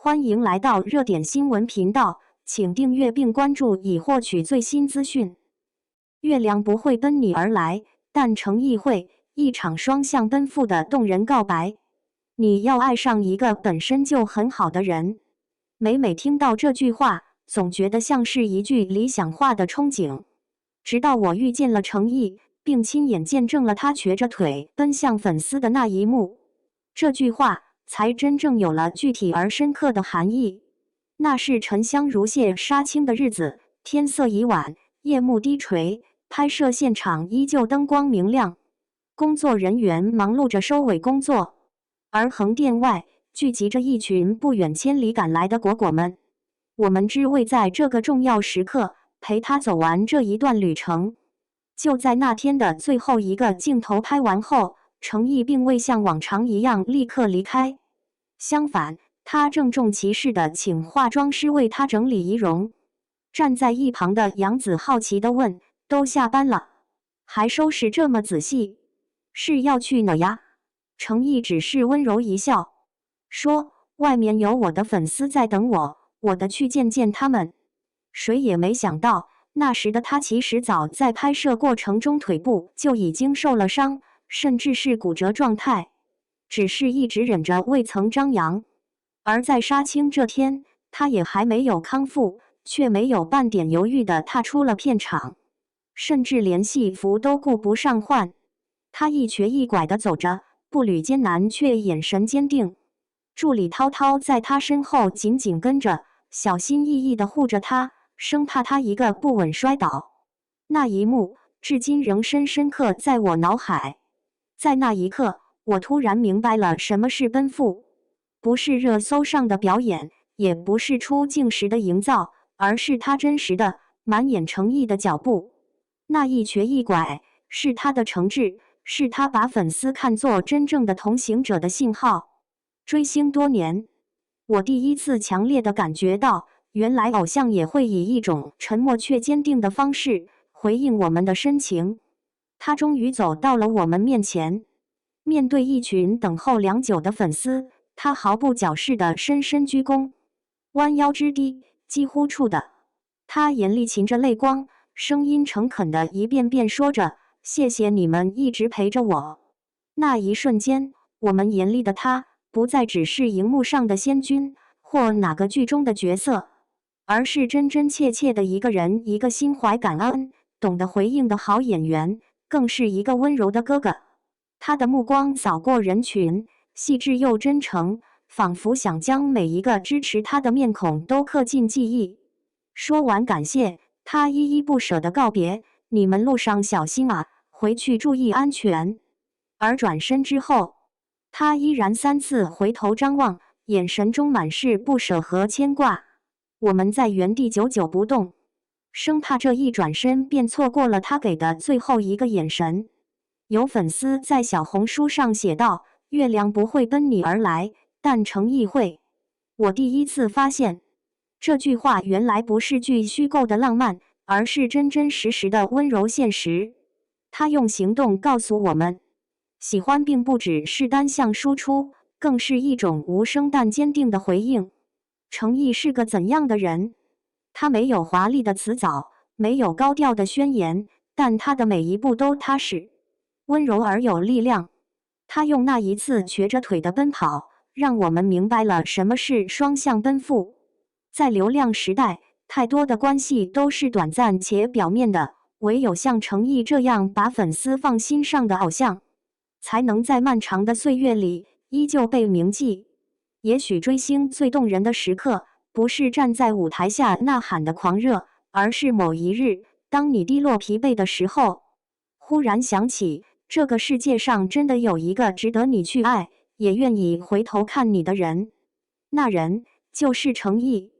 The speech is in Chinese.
欢迎来到热点新闻频道，请订阅并关注以获取最新资讯。月亮不会奔你而来，但诚意会。一场双向奔赴的动人告白。你要爱上一个本身就很好的人。每听到这句话，总觉得像是一句理想化的憧憬。直到我遇见了程毅，并亲眼见证了他瘸着腿奔向粉丝的那一幕，这句话才真正有了具体而深刻的含义。那是沉香如屑杀青的日子，天色已晚，夜幕低垂，拍摄现场依旧灯光明亮，工作人员忙碌着收尾工作，而横店外聚集着一群不远千里赶来的果果们。我们只为在这个重要时刻陪他走完这一段旅程。就在那天的最后一个镜头拍完后，程毅并未像往常一样立刻离开，相反，他郑重其事地请化妆师为他整理仪容。站在一旁的杨子好奇地问：“都下班了，还收拾这么仔细，是要去哪呀？”程毅只是温柔一笑，说：“外面有我的粉丝在等我，我得去见见他们。”谁也没想到，那时的他其实早在拍摄过程中腿部就已经受了伤，甚至是骨折状态，只是一直忍着未曾张扬。而在杀青这天，他也还没有康复，却没有半点犹豫地踏出了片场，甚至连戏服都顾不上换。他一瘸一拐地走着，步履艰难却眼神坚定。助理涛涛在他身后紧紧跟着，小心翼翼地护着他，生怕他一个不稳摔倒。那一幕至今仍深刻在我脑海。在那一刻，我突然明白了什么是奔赴，不是热搜上的表演，也不是出镜时的营造，而是他真实的、满眼诚意的脚步。那一瘸一拐，是他的诚挚，是他把粉丝看作真正的同行者的信号。追星多年，我第一次强烈地感觉到，原来偶像也会以一种沉默却坚定的方式回应我们的深情。他终于走到了我们面前，面对一群等候良久的粉丝，他毫不矫饰地深鞠躬，弯腰之低，几乎触的。他眼里噙着泪光，声音诚恳地一遍遍说着：“谢谢你们一直陪着我。”那一瞬间，我们眼里的他不再只是荧幕上的仙君或哪个剧中的角色，而是真切的一个人，一个心怀感恩、懂得回应的好演员，更是一个温柔的哥哥。他的目光扫过人群，细致又真诚，仿佛想将每一个支持他的面孔都刻进记忆。说完感谢，他依依不舍地告别：“你们路上小心啊，回去注意安全。”而转身之后，他依然3次回头张望，眼神中满是不舍和牵挂。我们在原地久久不动，生怕这一转身便错过了他给的最后一个眼神。有粉丝在小红书上写道：“月亮不会奔你而来，但诚意会。”我第一次发现，这句话原来不是句虚构的浪漫，而是真实的温柔现实。他用行动告诉我们，喜欢并不只是单向输出，更是一种无声但坚定的回应。程毅是个怎样的人？他没有华丽的辞藻，没有高调的宣言，但他的每一步都踏实、温柔而有力量。他用那一次瘸着腿的奔跑，让我们明白了什么是双向奔赴。在流量时代，太多的关系都是短暂且表面的，唯有像程毅这样把粉丝放心上的偶像，才能在漫长的岁月里依旧被铭记。也许追星最动人的时刻，不是站在舞台下呐喊的狂热，而是某一日，当你低落疲惫的时候，忽然想起，这个世界上真的有一个值得你去爱，也愿意回头看你的人。那人就是程毅。